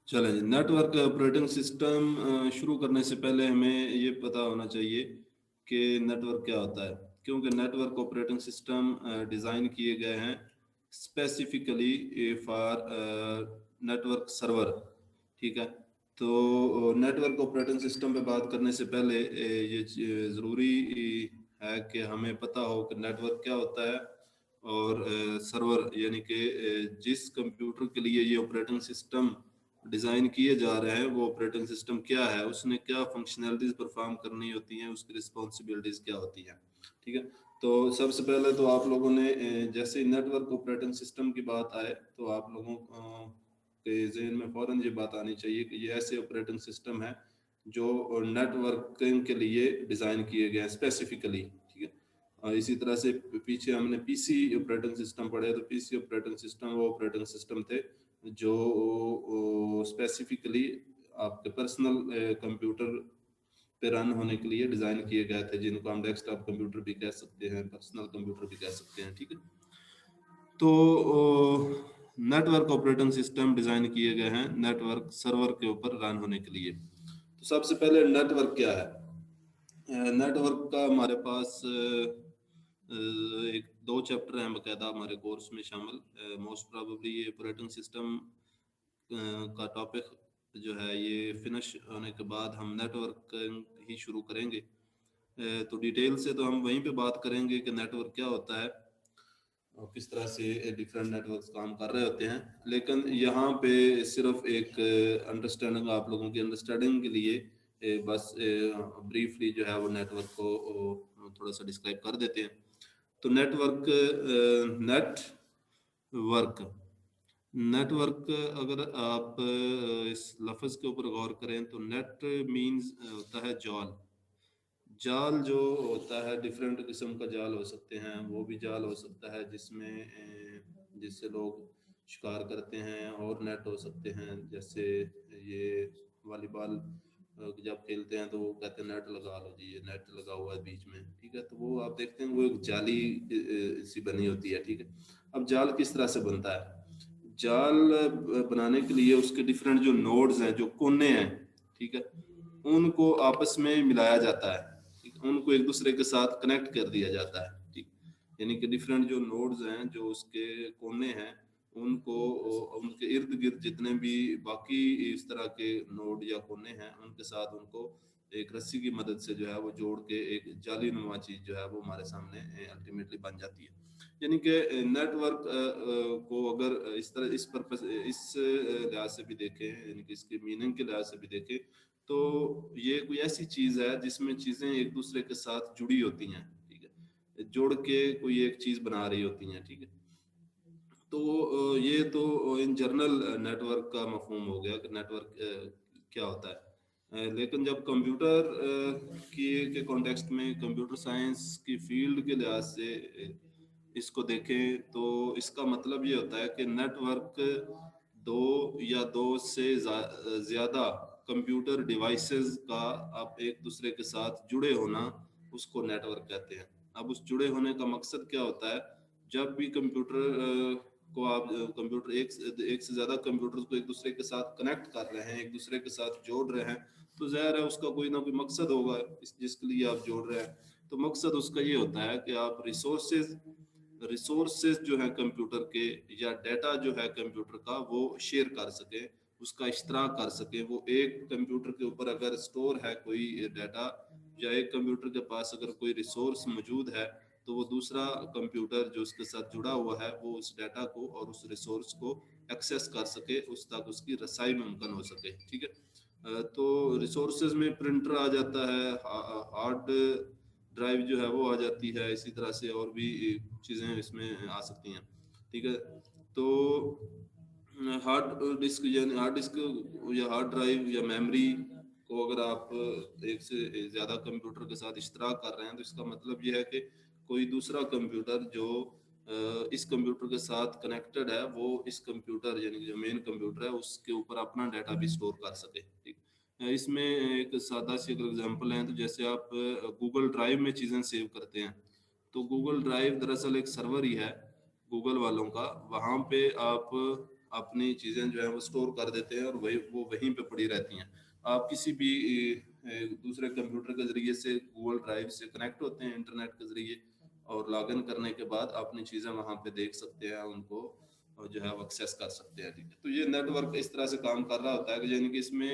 चलें जी, network operating system शुरू करने से पहले हमें ये पता होना चाहिए कि नेटवर्क क्या होता है, क्योंकि नेटवर्क ऑपरेटिंग सिस्टम डिज़ाइन किए गए हैं स्पेसिफिकली फॉर नेटवर्क सर्वर। ठीक है, तो नेटवर्क ऑपरेटिंग सिस्टम पे बात करने से पहले ये ज़रूरी है कि हमें पता हो कि नेटवर्क क्या होता है और सर्वर यानी कि जिस कंप्यूटर के लिए ये ऑपरेटिंग सिस्टम डिज़ाइन किए जा रहे हैं वो ऑपरेटिंग सिस्टम क्या है, उसने क्या फंक्शनैलिटीज परफॉर्म करनी होती हैं, उसकी रिस्पॉन्सिबिलिटीज क्या होती हैं। ठीक है, तो सबसे पहले तो आप लोगों ने जैसे नेटवर्क ऑपरेटिंग सिस्टम की बात आए तो आप लोगों के जहन में फौरन ये बात आनी चाहिए कि ये ऐसे ऑपरेटिंग सिस्टम है जो नेटवर्किंग के लिए डिज़ाइन किए गए हैं स्पेसिफिकली। ठीक है, इसी तरह से पीछे हमने पीसी ऑपरेटिंग सिस्टम पढ़े, तो पीसी ऑपरेटिंग सिस्टम वो ऑपरेटिंग सिस्टम थे जो स्पेसिफिकली आपके पर्सनल कंप्यूटर पे रन होने के लिए डिज़ाइन किए गए थे, जिनको हम डेस्कटॉप कंप्यूटर भी कह सकते हैं, पर्सनल कंप्यूटर भी कह सकते हैं। ठीक है, तो नेटवर्क ऑपरेटिंग सिस्टम डिज़ाइन किए गए हैं नेटवर्क सर्वर के ऊपर रन होने के लिए। तो सबसे पहले नेटवर्क क्या है? नेटवर्क का हमारे पास एक दो चैप्टर हैं बकायदा हमारे कोर्स में शामिल। मोस्ट प्रोबेबली ये ऑपरेटिंग सिस्टम का टॉपिक जो है ये फिनिश होने के बाद हम नेटवर्क ही शुरू करेंगे। तो डिटेल से तो हम वहीं पे बात करेंगे कि नेटवर्क क्या होता है और किस तरह से डिफरेंट नेटवर्क्स काम कर रहे होते हैं, लेकिन यहाँ पे सिर्फ एक अंडरस्टैंडिंग, आप लोगों की अंडरस्टैंडिंग के लिए बस ब्रीफली जो है वो नेटवर्क को थोड़ा सा डिस्क्राइब कर देते हैं। तो नेटवर्क नेटवर्क अगर आप इस लफ्ज़ के ऊपर गौर करें तो नेट मीन्स होता है जाल। जाल जो होता है डिफरेंट किस्म का जाल हो सकते हैं, वो भी जाल हो सकता है जिससे लोग शिकार करते हैं, और नेट हो सकते हैं जैसे ये वॉलीबॉल जब खेलते हैं तो वो कहते हैं नेट लगा लो जी, ये नेट लगा हुआ है बीच में। ठीक है, तो वो आप देखते हैं वो एक जाली सी बनी होती है। ठीक है, अब जाल किस तरह से बनता है? जाल बनाने के लिए उसके डिफरेंट जो नोड्स हैं, जो कोने हैं, ठीक है, उनको आपस में मिलाया जाता है। ठीक है, उनको एक दूसरे के साथ कनेक्ट कर दिया जाता है। ठीक, यानी कि डिफरेंट जो नोड्स हैं, जो उसके कोने हैं, उनको उनके इर्द गिर्द जितने भी बाकी इस तरह के नोड या कोने हैं उनके साथ उनको एक रस्सी की मदद से जो है वो जोड़ के एक जाली नुमा चीज जो है वो हमारे सामने अल्टीमेटली बन जाती है। यानी कि नेटवर्क को अगर इस तरह इस पर्पस इस लिहाज से भी देखें, यानी कि इसके मीनिंग के लिहाज से भी देखें, तो ये कोई ऐसी चीज है जिसमें चीजें एक दूसरे के साथ जुड़ी होती हैं। ठीक है, जोड़ के कोई एक चीज बना रही होती हैं। ठीक है, तो ये तो इन जनरल नेटवर्क का मफहूम हो गया कि नेटवर्क क्या होता है। लेकिन जब कंप्यूटर के कॉन्टेक्स्ट में, कंप्यूटर साइंस की फील्ड के लिहाज से इसको देखें तो इसका मतलब ये होता है कि नेटवर्क दो या दो से ज्यादा कंप्यूटर डिवाइसेस का आप एक दूसरे के साथ जुड़े होना, उसको नेटवर्क कहते हैं। अब उस जुड़े होने का मकसद क्या होता है? जब भी कंप्यूटर को आप एक से ज्यादा कंप्यूटर को एक दूसरे के साथ कनेक्ट कर रहे हैं, एक दूसरे के साथ जोड़ रहे हैं, तो जाहिर है उसका कोई ना कोई मकसद होगा जिसके लिए आप जोड़ रहे हैं। तो मकसद उसका ये होता है कि आप रिसोर्सेज जो है कंप्यूटर के, या डाटा जो है कंप्यूटर का, वो शेयर कर सके, उसका इश्तराक कर सके। वो एक कंप्यूटर के ऊपर अगर स्टोर है कोई डाटा, या एक कंप्यूटर के पास अगर कोई रिसोर्स मौजूद है, तो वो दूसरा कंप्यूटर जो उसके साथ जुड़ा हुआ है वो उस डाटा को और उस रिसोर्स को एक्सेस कर सके, उस तक उसकी रसाई मुमकिन हो सके। ठीक है, तो रिसोर्सेज में प्रिंटर आ जाता है, हार्ड ड्राइव जो है वो आ जाती है, इसी तरह से और भी चीज़ें इसमें आ सकती हैं। ठीक है, तो हार्ड डिस्क यानी हार्ड डिस्क या हार्ड ड्राइव या मेमोरी को अगर आप एक से ज़्यादा कंप्यूटर के साथ इश्तराक कर रहे हैं, तो इसका मतलब ये है कि कोई दूसरा कंप्यूटर जो इस कंप्यूटर के साथ कनेक्टेड है, वो इस कंप्यूटर यानी जो मेन कंप्यूटर है उसके ऊपर अपना डाटा भी स्टोर कर सके। ठीक, इसमें एक सादा सी अगर एग्जांपल है तो जैसे आप गूगल ड्राइव में चीज़ें सेव करते हैं, तो गूगल ड्राइव दरअसल एक सर्वर ही है गूगल वालों का। वहाँ पे आप अपनी चीज़ें जो है वो स्टोर कर देते हैं और वो वहीं पे पड़ी रहती हैं। आप किसी भी दूसरे कंप्यूटर के ज़रिए से गूगल ड्राइव से कनेक्ट होते हैं इंटरनेट के ज़रिए, और लॉगिन करने के बाद अपनी चीज़ें वहाँ पे देख सकते हैं, उनको और जो है वो एक्सेस कर सकते हैं, ठीक है। तो ये नेटवर्क इस तरह से काम कर रहा होता है कि यानी कि इसमें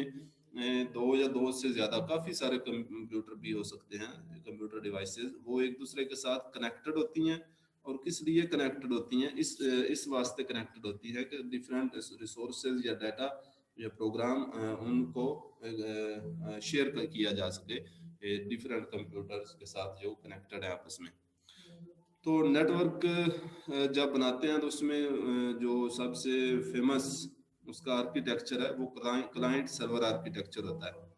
दो या दो से ज़्यादा काफ़ी सारे कंप्यूटर भी हो सकते हैं, कंप्यूटर डिवाइसेस, वो एक दूसरे के साथ कनेक्टेड होती हैं। और किस लिए कनेक्टेड होती हैं, इस वास्ते कनेक्टेड होती है कि डिफरेंट रिसोर्सेज या डाटा या प्रोग्राम उनको शेयर किया जा सके डिफरेंट कंप्यूटर्स के साथ जो कनेक्टेड है आपस में। तो नेटवर्क जब बनाते हैं तो उसमें जो सबसे फेमस उसका आर्किटेक्चर है वो क्लाइंट सर्वर आर्किटेक्चर होता है।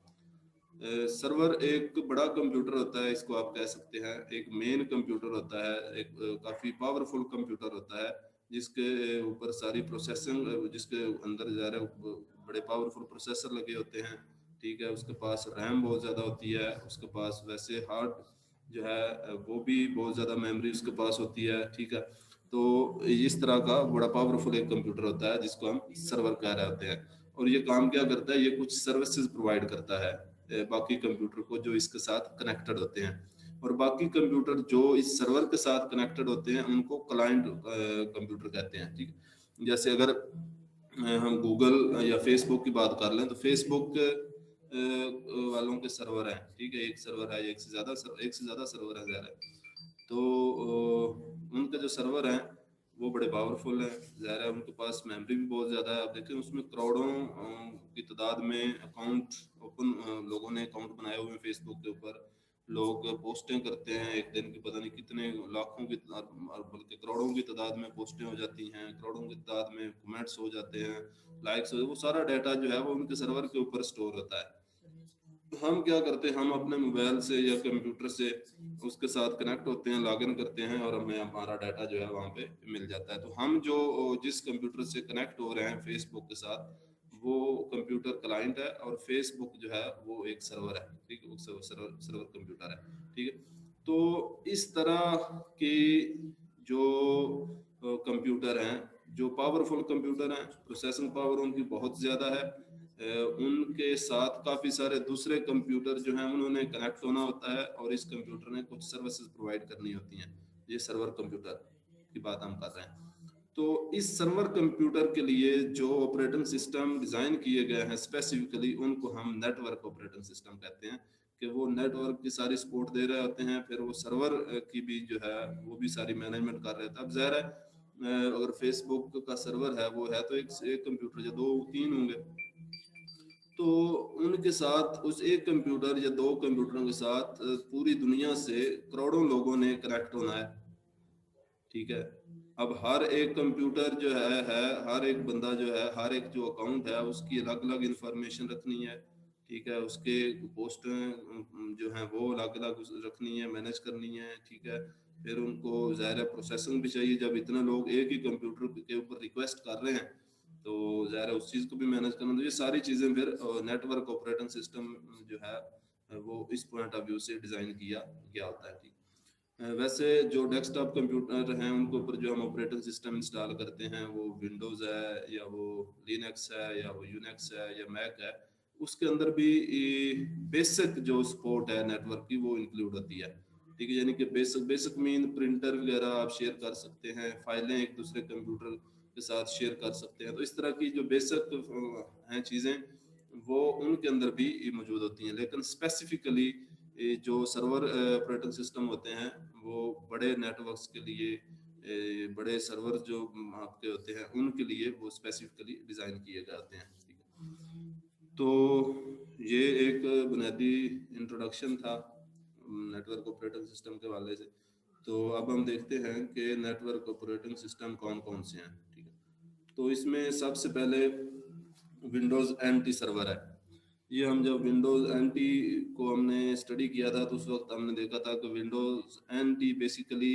सर्वर एक बड़ा कंप्यूटर होता है, इसको आप कह सकते हैं एक मेन कंप्यूटर होता है, एक काफ़ी पावरफुल कंप्यूटर होता है जिसके ऊपर सारी प्रोसेसिंग, जिसके अंदर जा रहे बड़े पावरफुल प्रोसेसर लगे होते हैं, ठीक है। उसके पास रैम बहुत ज़्यादा होती है, उसके पास वैसे हार्ड जो है वो भी बहुत ज़्यादा मेमोरी उसके पास होती है, ठीक है। तो इस तरह का बड़ा पावरफुल एक कंप्यूटर होता है जिसको हम सर्वर कह रहे होते हैं। और ये काम क्या करता है, ये कुछ सर्विसेज प्रोवाइड करता है बाकी कंप्यूटर को जो इसके साथ कनेक्टेड होते हैं। और बाकी कंप्यूटर जो इस सर्वर के साथ कनेक्टेड होते हैं उनको क्लाइंट कंप्यूटर कहते हैं, ठीक है। जैसे अगर हम गूगल या फेसबुक की बात कर लें तो फेसबुक वालों के सर्वर हैं, ठीक है। एक सर्वर है, एक से ज़्यादा सर्वर है ज़्यादा। तो उनके जो सर्वर हैं वो बड़े पावरफुल हैं, ज़ाहिर है उनके पास मेमोरी भी बहुत ज़्यादा है। आप देखें उसमें करोड़ों की तादाद में अकाउंट ओपन, लोगों ने अकाउंट बनाए हुए हैं फेसबुक के ऊपर। लोग पोस्टें करते हैं, एक दिन की पता नहीं कितने लाखों की और बल्कि करोड़ों की तादाद में पोस्टें हो जाती हैं, करोड़ों की तादाद में कमेंट्स हो जाते हैं, लाइक्स हो, वो सारा डाटा जो है वो उनके सर्वर के ऊपर स्टोर होता है। हम क्या करते हैं, हम अपने मोबाइल से या कंप्यूटर से उसके साथ कनेक्ट होते हैं, लॉगिन करते हैं और हमें हमारा डाटा जो है वहाँ पे मिल जाता है। तो हम जो जिस कंप्यूटर से कनेक्ट हो रहे हैं फेसबुक के साथ, वो कंप्यूटर क्लाइंट है और फेसबुक जो है वो एक सर्वर है, ठीक है। वो सर्वर कंप्यूटर है, ठीक है। तो इस तरह के जो कंप्यूटर हैं, जो पावरफुल कंप्यूटर हैं, प्रोसेसिंग पावर उनकी बहुत ज़्यादा है, उनके साथ काफ़ी सारे दूसरे कंप्यूटर जो हैं उन्होंने कनेक्ट होना होता है और इस कंप्यूटर ने कुछ सर्विसेज प्रोवाइड करनी होती हैं। ये सर्वर कंप्यूटर की बात हम कर रहे हैं। तो इस सर्वर कंप्यूटर के लिए जो ऑपरेटिंग सिस्टम डिज़ाइन किए गए हैं स्पेसिफिकली, उनको हम नेटवर्क ऑपरेटिंग सिस्टम कहते हैं कि वो नेटवर्क की सारी सपोर्ट दे रहे होते हैं। फिर वो सर्वर की भी जो है वो भी सारी मैनेजमेंट कर रहे थे। अब ज़ाहिर है अगर फेसबुक का सर्वर है वो है तो एक कंप्यूटर या दो तीन होंगे, तो उनके साथ उस एक कंप्यूटर या दो कंप्यूटरों के साथ पूरी दुनिया से करोड़ों लोगों ने कनेक्ट होना है, ठीक है। अब हर एक कंप्यूटर जो है हर एक बंदा जो है, हर एक जो अकाउंट है उसकी अलग अलग इंफॉर्मेशन रखनी है, ठीक है। उसके पोस्ट जो है वो अलग अलग रखनी है, मैनेज करनी है, ठीक है। फिर उनको ज़ाहिर है प्रोसेसिंग भी चाहिए, जब इतने लोग एक ही कंप्यूटर के ऊपर रिक्वेस्ट कर रहे हैं तो ज़ाहिर है उस चीज़ को भी मैनेज करना। तो ये सारी चीज़ें फिर नेटवर्क ऑपरेटिंग सिस्टम जो है वो इस पॉइंट ऑफ व्यू से डिज़ाइन किया गया होता है, ठीक। वैसे जो डेस्कटॉप कंप्यूटर हैं उनके ऊपर जो हम ऑपरेटिंग सिस्टम इंस्टॉल करते हैं वो विंडोज़ है या वो लिनक्स है या वो यूनिक्स है या मैक है, उसके अंदर भी बेसिक जो सपोर्ट है नेटवर्क की वो इंक्लूड होती है, ठीक है। यानी कि बेसिक बेसिक मीन प्रिंटर वगैरह आप शेयर कर सकते हैं, फाइलें एक दूसरे कंप्यूटर के साथ शेयर कर सकते हैं। तो इस तरह की जो बेसिक हैं चीज़ें वो उनके अंदर भी मौजूद होती हैं। लेकिन स्पेसिफिकली जो सर्वर ऑपरेटिंग सिस्टम होते हैं वो बड़े नेटवर्क्स के लिए, बड़े सर्वर जो आपके होते हैं उनके लिए वो स्पेसिफिकली डिज़ाइन किए गए होते हैं, ठीक है। तो ये एक बुनियादी इंट्रोडक्शन था नेटवर्क ऑपरेटिंग सिस्टम के हवाले से। तो अब हम देखते हैं कि नेटवर्क ऑपरेटिंग सिस्टम कौन कौन से हैं, ठीक है। तो इसमें सबसे पहले विंडोज़ एंटी सर्वर है। ये हम जब विंडोज़ एनटी को हमने स्टडी किया था तो उस वक्त हमने देखा था कि विंडोज़ एनटी बेसिकली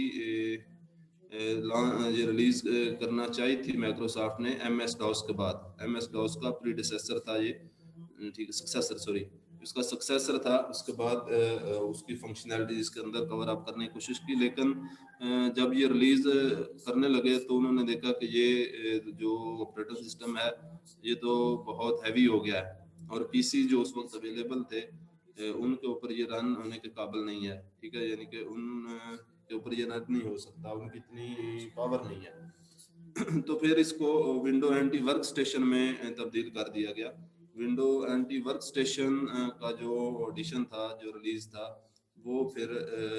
ये रिलीज करना चाहिए थी माइक्रोसॉफ्ट ने एम एस डॉस के बाद। एम एस डॉस का प्रीडिसेसर था ये, ठीक है, सक्सेसर सॉरी। उसका सक्सेसर था। उसके बाद उसकी फंक्शनैलिटी इसके अंदर कवर अप करने की कोशिश की, लेकिन जब ये रिलीज करने लगे तो उन्होंने देखा कि ये जो ऑपरेटिंग सिस्टम है ये तो बहुत हैवी हो गया है, और पीसी जो उस वक्त अवेलेबल थे उनके ऊपर ये रन होने के काबिल नहीं है, ठीक है, यानी कि उन के ऊपर ये रन नहीं हो सकता, उनकी इतनी पावर नहीं है। तो फिर इसको विंडो एंटी वर्क स्टेशन में तब्दील कर दिया गया। विंडो एंटी वर्क स्टेशन का जो एडिशन था, जो रिलीज था, वो फिर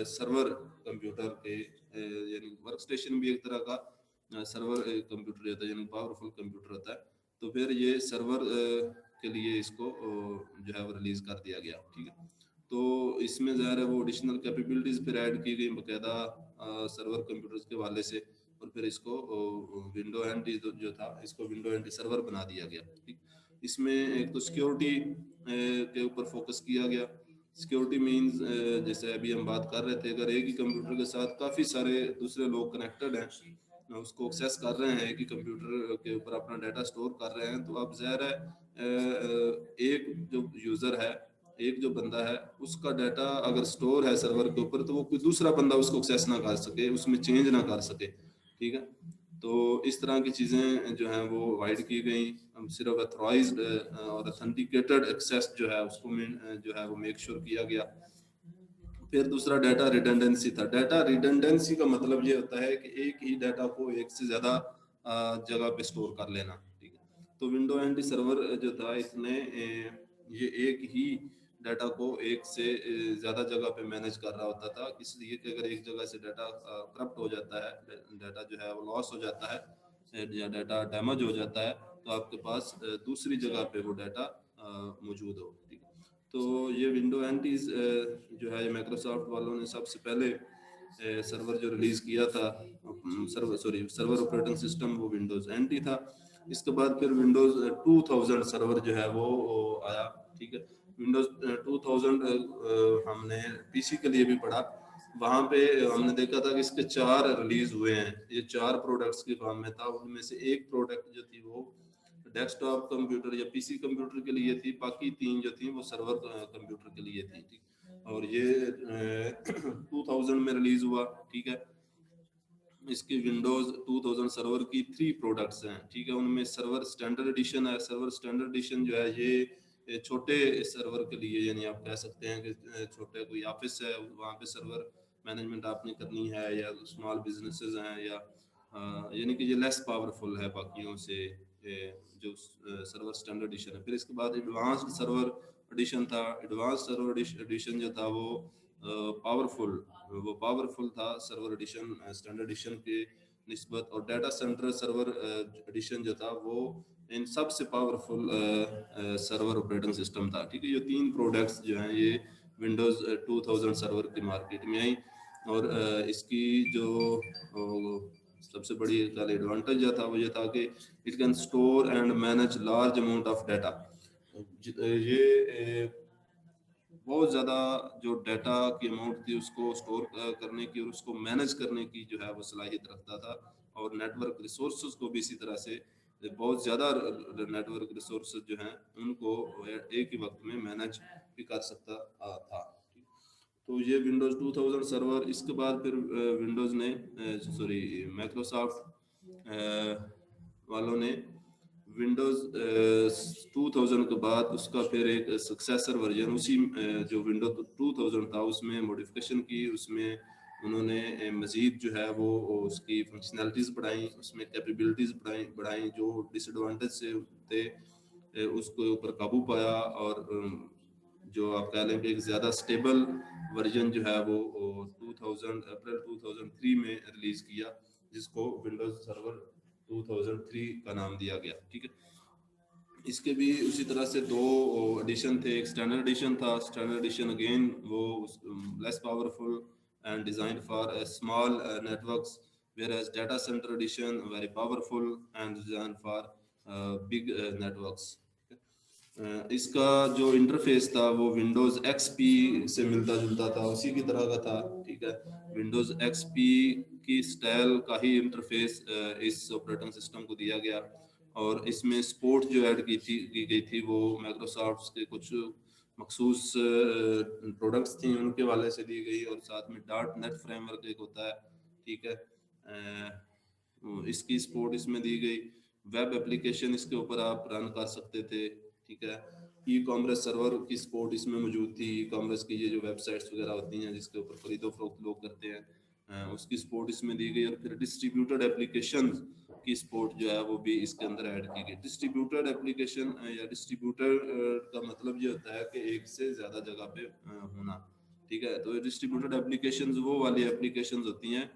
सर्वर कंप्यूटर के यानी वर्क स्टेशन भी एक तरह का सर्वर कंप्यूटर रहता है, यानी पावरफुल कंप्यूटर होता है। तो फिर ये सर्वर के लिए इसको जो है वो रिलीज कर दिया गया, ठीक है। तो इसमें ज़ाहिर है वो एडिशनल कैपेबिलिटीज फिर ऐड की गई बाकायदा सर्वर कंप्यूटर्स के वाले से, और फिर इसको विंडो एंटी जो था इसको विंडो एंटी सर्वर बना दिया गया, ठीक। इसमें एक तो सिक्योरिटी के ऊपर फोकस किया गया। सिक्योरिटी मींस जैसे अभी हम बात कर रहे थे, अगर एक ही कंप्यूटर के साथ काफ़ी सारे दूसरे लोग कनेक्टेड हैं, उसको एक्सेस कर रहे हैं, एक ही कंप्यूटर के ऊपर अपना डाटा स्टोर कर रहे हैं, तो अब ज़ाहिर है एक जो यूज़र है, एक जो बंदा है, उसका डाटा अगर स्टोर है सर्वर के ऊपर, तो वो कोई दूसरा बंदा उसको एक्सेस ना कर सके, उसमें चेंज ना कर सके, ठीक है। तो इस तरह की चीज़ें जो हैं वो अवॉइड की गई। हम सिर्फ अथॉराइज्ड और ऑथेंटिकेटेड एक्सेस जो है उसको जो है वो मेक श्योर किया गया। फिर दूसरा डाटा रिडंडेंसी था। डाटा रिडंडेंसी का मतलब ये होता है कि एक ही डाटा को एक से ज़्यादा जगह पे स्टोर कर लेना, ठीक है। तो विंडो एंटी सर्वर जो था इसने ये एक ही डाटा को एक से ज़्यादा जगह पे मैनेज कर रहा होता था, इसलिए कि अगर एक जगह से डाटा करप्ट हो जाता है, डाटा जो है वो लॉस हो जाता है या डाटा डैमेज हो जाता है, तो आपके पास दूसरी जगह पे वो डाटा मौजूद हो, ठीक है। तो ये विंडो एंटीज जो है माइक्रोसॉफ्ट वालों ने सबसे पहले सर्वर जो रिलीज किया था, सर्वर ऑपरेटिंग सिस्टम, वो विंडोज एंटी था। इसके बाद फिर विंडोज 2000 सर्वर जो है वो आया, ठीक है। विंडोज 2000 हमने पीसी के लिए भी पढ़ा, वहां पे हमने देखा था कि इसके 4 रिलीज हुए हैं, ये 4 प्रोडक्ट्स की फॉर्म में था। उनमें से एक प्रोडक्ट जो थी वो डेस्कटॉप कंप्यूटर या पीसी कंप्यूटर के लिए थी, बाकी 3 जो थी वो सर्वर कंप्यूटर के लिए थी, ठीक। और ये 2000 में रिलीज हुआ, ठीक है। इसकी विंडोज 2000 सर्वर की 3 प्रोडक्ट्स हैं, ठीक है। उनमें सर्वर स्टैंडर्ड एडिशन है। सर्वर स्टैंडर्ड एडिशन जो है ये छोटे सर्वर के लिए, यानी आप कह सकते हैं कि छोटे कोई ऑफिस है वहाँ पे सर्वर मैनेजमेंट आपने करनी है, या स्मॉल बिजनेसेस हैं, या यानी कि ये लेस पावरफुल है बाकियों से जो सर्वर स्टैंडर्ड एडिशन है। फिर इसके बाद एडवांस्ड सर्वर एडिशन था। एडवांस सर्वर एडिशन जो था वो पावरफुल था सर्वर एडिशन स्टैंडर्ड एडिशन के निस्बत, और डाटा सेंटर सर्वर एडिशन जो था वो इन सबसे पावरफुल सर्वर ऑपरेटिंग सिस्टम था, ठीक है। ये 3 प्रोडक्ट्स जो हैं ये विंडोज 2000 सर्वर की मार्केट में आई, और इसकी जो सबसे बड़ी एडवांटेज जो था वो ये था कि it can store and manage large amount of data. ये बहुत ज़्यादा जो डाटा की अमाउंट थी उसको स्टोर करने की और उसको मैनेज करने की जो है वो सलाहियत रखता था, और नेटवर्क रिसोर्सेज को भी इसी तरह से बहुत ज़्यादा नेटवर्क रिसोर्सेज जो हैं उनको एक ही वक्त में मैनेज भी कर सकता था। तो ये विंडोज़ 2000 सर्वर। इसके बाद फिर विंडोज़ ने माइक्रोसॉफ्ट वालों ने विंडोज़ 2000 के बाद उसका फिर एक सक्सेसर वर्जन उसी जो विंडोज 2000 था उसमें मॉडिफिकेशन की, उसमें उन्होंने मज़ीद जो है वो उसकी फंक्शनैलिटीज़ बढ़ाई, उसमें कैपेबिलिटीज़ बढ़ाई जो डिसएडवांटेज से थे उसके ऊपर काबू पाया, और जो आप कह लें कि एक ज़्यादा स्टेबल वर्जन जो है वो 2000 अप्रैल 2003 में रिलीज़ किया, जिसको विंडोज़ सर्वर 2003 का नाम दिया गया, ठीक है। इसके भी उसी तरह से 2 एडिशन थे। एक स्टैंडर्ड एडिशन था। स्टैंडर्ड एडिशन अगेन वो less powerful and designed for small networks, whereas data center edition very powerful and designed for big networks। इसका जो इंटरफेस था वो विंडोज एक्सपी से मिलता जुलता था, उसी की तरह का था, ठीक है। विंडोज एक्सपी की स्टाइल का ही इंटरफेस इस ऑपरेटिंग सिस्टम को दिया गया, और इसमें सपोर्ट जो ऐड की गई थी वो माइक्रोसॉफ्ट के कुछ मखसूस प्रोडक्ट्स थी उनके वाले से दी गई, और साथ में डॉट नेट फ्रेमवर्क एक होता है, ठीक है, इसकी सपोर्ट इसमें दी गई। वेब एप्लीकेशन इसके ऊपर आप रन कर सकते थे, ठीक है। ई कॉमर्स सर्वर की सपोर्ट इसमें मौजूद थी। ई कॉमर्स की ये जो वेबसाइट्स वगैरह होती हैं जिसके ऊपर खरीदो फरोख्त लोग करते हैं, उसकी सपोर्ट इसमें दी गई। और फिर डिस्ट्रीब्यूटेड एप्लीकेशन की सपोर्ट जो है वो भी इसके अंदर ऐड की गई। डिस्ट्रीब्यूटेड एप्लीकेशन या डिस्ट्रीब्यूटर का मतलब ये होता है कि एक से ज़्यादा जगह पे होना, ठीक है। तो डिस्ट्रीब्यूटेड एप्लीकेशंस वो वाली एप्लीकेशंस होती हैं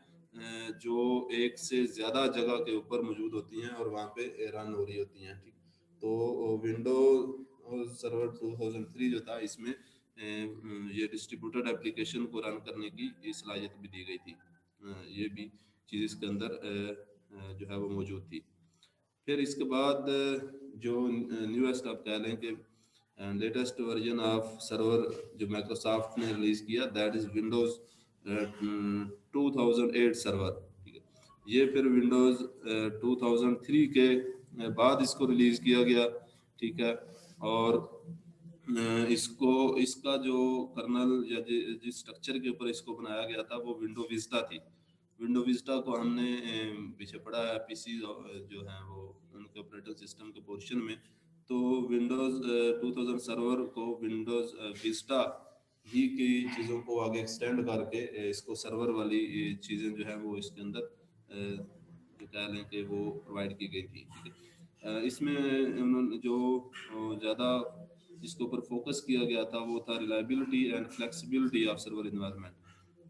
जो एक से ज़्यादा जगह के ऊपर मौजूद होती हैं और वहाँ पे रन हो रही होती हैं, ठीक। तो विंडो सर्वर 2003 जो था इसमें ये डिस्ट्रीब्यूटेड एप्लीकेशन को रन करने की सलाहियत भी दी गई थी। ये भी चीज़ इसके अंदर जो है वो मौजूद थी। फिर इसके बाद जो न्यूएस्ट आप कह लें कि लेटेस्ट वर्जन ऑफ सर्वर जो माइक्रोसॉफ्ट ने रिलीज़ किया, दैट इज़ विंडोज़ 2008 सर्वर, ठीक है। ये फिर विंडोज़ 2003 के बाद इसको रिलीज़ किया गया, ठीक है। और इसको इसका जो कर्नल या जिस स्ट्रक्चर के ऊपर इसको बनाया गया था वो विंडो विस्टा थी। विंडो विस्टा को हमने पीछे पढ़ा है पीसी जो हैं वो उनके ऑपरेटिंग सिस्टम के पोर्शन में। तो विंडोज़ 2000 सर्वर को विंडोज़ विस्टा ही की चीज़ों को आगे एक्सटेंड करके इसको सर्वर वाली चीज़ें जो है वो इसके अंदर जो कह लें कि वो प्रोवाइड की गई थी, ठीक है। इसमें उन्होंने जो ज़्यादा जिसके ऊपर फोकस किया गया था वो था reliability and flexibility of server environment,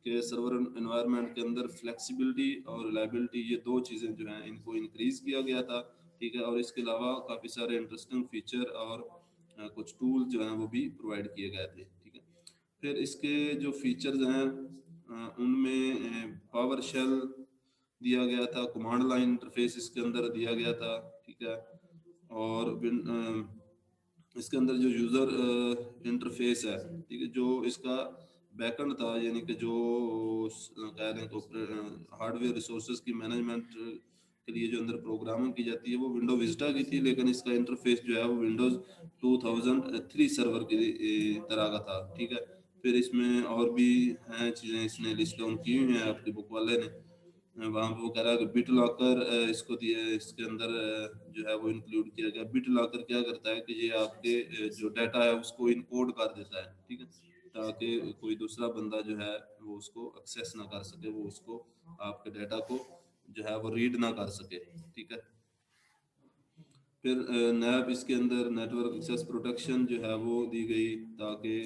के सर्वर इन्वायरमेंट के अंदर फ्लेक्सिबिलिटी और रिलायबिलिटी ये दो चीज़ें जो हैं इनको इंक्रीज किया गया था, ठीक है। और इसके अलावा काफ़ी सारे इंटरेस्टिंग फीचर और कुछ टूल जो हैं वो भी प्रोवाइड किए गए थे, ठीक है। फिर इसके जो फीचर्स हैं उनमें पावर शेल दिया गया था, कमांड लाइन इंटरफेस इसके अंदर दिया गया था, ठीक है। और इसके अंदर जो यूज़र इंटरफेस है, ठीक है, जो इसका बैकएंड था, यानी कि जो कह लें तो हार्डवेयर रिसोर्सेज की मैनेजमेंट के लिए जो अंदर प्रोग्रामिंग की जाती है वो विंडो विस्टा की थी, लेकिन इसका इंटरफेस जो है वो विंडोज़ 2003 सर्वर की तरह का था, ठीक है। फिर इसमें और भी हैं चीज़ें इसने लिस्ट डाउन की हुई हैं आपके बुक वाले ने, वहाँ पे वो कह रहा है कि बिट लॉकर इसको दिए, इसके अंदर जो है वो इंक्लूड किया गया। बिट लॉकर क्या करता है कि ये आपके जो डाटा है उसको इनकोड कर देता है, ठीक है, ताकि कोई दूसरा बंदा जो है वो उसको एक्सेस ना कर सके, वो उसको आपके डाटा को जो है वो रीड ना कर सके, ठीक है। फिर नैब इसके अंदर नेटवर्क एक्सेस प्रोटेक्शन जो है वो दी गई, ताकि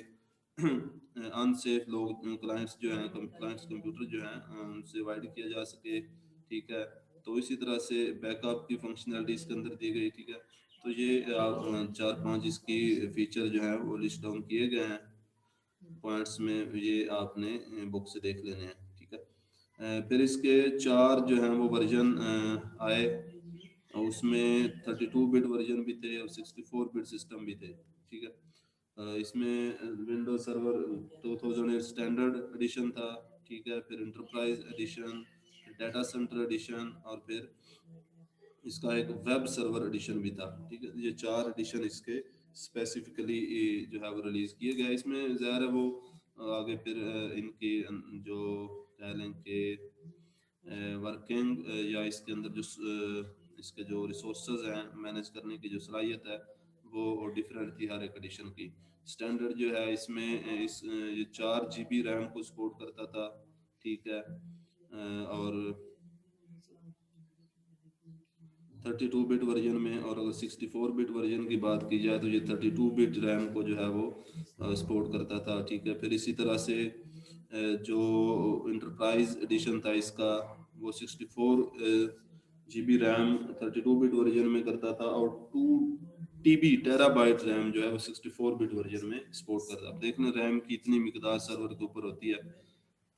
अनसेफ लोग क्लाइंट्स जो हैं क्लाइंट्स कंप्यूटर जो हैं उनसे वाइड किया जा सके, ठीक है। तो इसी तरह से बैकअप की फंक्शनलिटी इसके अंदर दी गई, ठीक है। तो ये आप चार पांच इसकी फीचर जो है वो लिस्ट डाउन किए गए हैं पॉइंट्स में, ये आपने बुक से देख लेने हैं, ठीक है। फिर इसके चार जो हैं वो वर्जन आए, और उसमें 32 बिट वर्जन भी थे और 64 बिट सिस्टम भी थे, ठीक है। इसमें विंडोज सर्वर 2008 स्टैंडर्ड एडिशन था, ठीक है। फिर enterprise edition, data centre edition, और फिर इसका एक वेब सर्वर एडिशन भी था, ठीक है। ये चार एडिशन इसके स्पेसिफिकली जो है वो रिलीज किए गए। इसमें ज़ाहिर है वो आगे फिर इनकी जो कह लें कि वर्किंग या इसके अंदर जो इसके जो रिसोर्सेज हैं मैनेज करने की जो सलाहियत है वो डिफरेंट थी हर एक एडिशन की। स्टैंडर्ड जो है इसमें ये 4 GB रैम को सपोर्ट करता था, ठीक है। और 32 बिट वर्जन में, और अगर 64 बिट वर्जन की बात की जाए तो ये 32 बिट रैम को जो है वो सपोर्ट करता था, ठीक है। फिर इसी तरह से जो इंटरप्राइज एडिशन था इसका वो 64 GB रैम 32 बिट वर्जन में करता था, और 2 TB टेराबाइट रैम जो है वो 64 बिट वर्जन में सपोर्ट करता था। देखना रैम की इतनी मिकदार सर्वर के ऊपर होती है,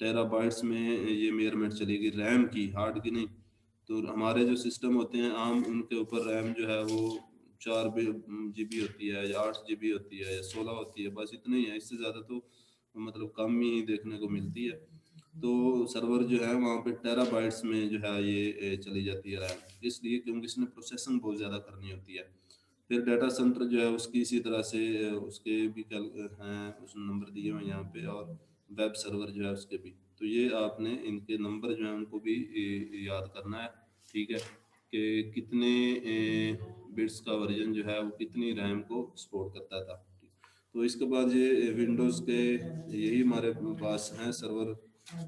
टेराबाइट्स में ये मेजरमेंट चलेगी रैम की, हार्ड की नहीं। तो हमारे जो सिस्टम होते हैं आम उनके ऊपर रैम जो है वो 4 GB होती है या 8 GB होती है या 16 होती है, बस इतना ही है, इससे ज़्यादा तो मतलब कम ही देखने को मिलती है। तो सर्वर जो है वहाँ पे टेराबाइट्स में जो है ये चली जाती है रैम, इसलिए क्योंकि इसमें प्रोसेसिंग बहुत ज़्यादा करनी होती है। फिर डाटा सेंटर जो है उसकी इसी तरह से उसके भी हैं उस नंबर दिए हुए हैं यहाँ पे, और वेब सर्वर जो है उसके भी। तो ये आपने इनके नंबर जो है उनको भी याद करना है, ठीक है, कि कितने बिट्स का वर्जन जो है वो कितनी रैम को सपोर्ट करता था। तो इसके बाद ये विंडोज़ के यही हमारे पास हैं सर्वर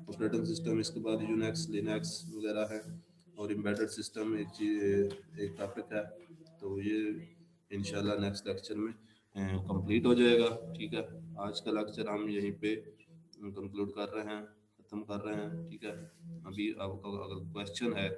ऑपरेटिंग सिस्टम। इसके बाद यूनेक्स लिनक्स वगैरह है, और एम्बेडेड सिस्टम एक चीज एक टॉपिक है। तो ये इंशाल्लाह नेक्स्ट लेक्चर में कंप्लीट हो जाएगा, ठीक है। आज का लेक्चर हम यहीं पे कंक्लूड कर रहे हैं, ख़त्म कर रहे हैं, ठीक है। अभी आपका अगर क्वेश्चन है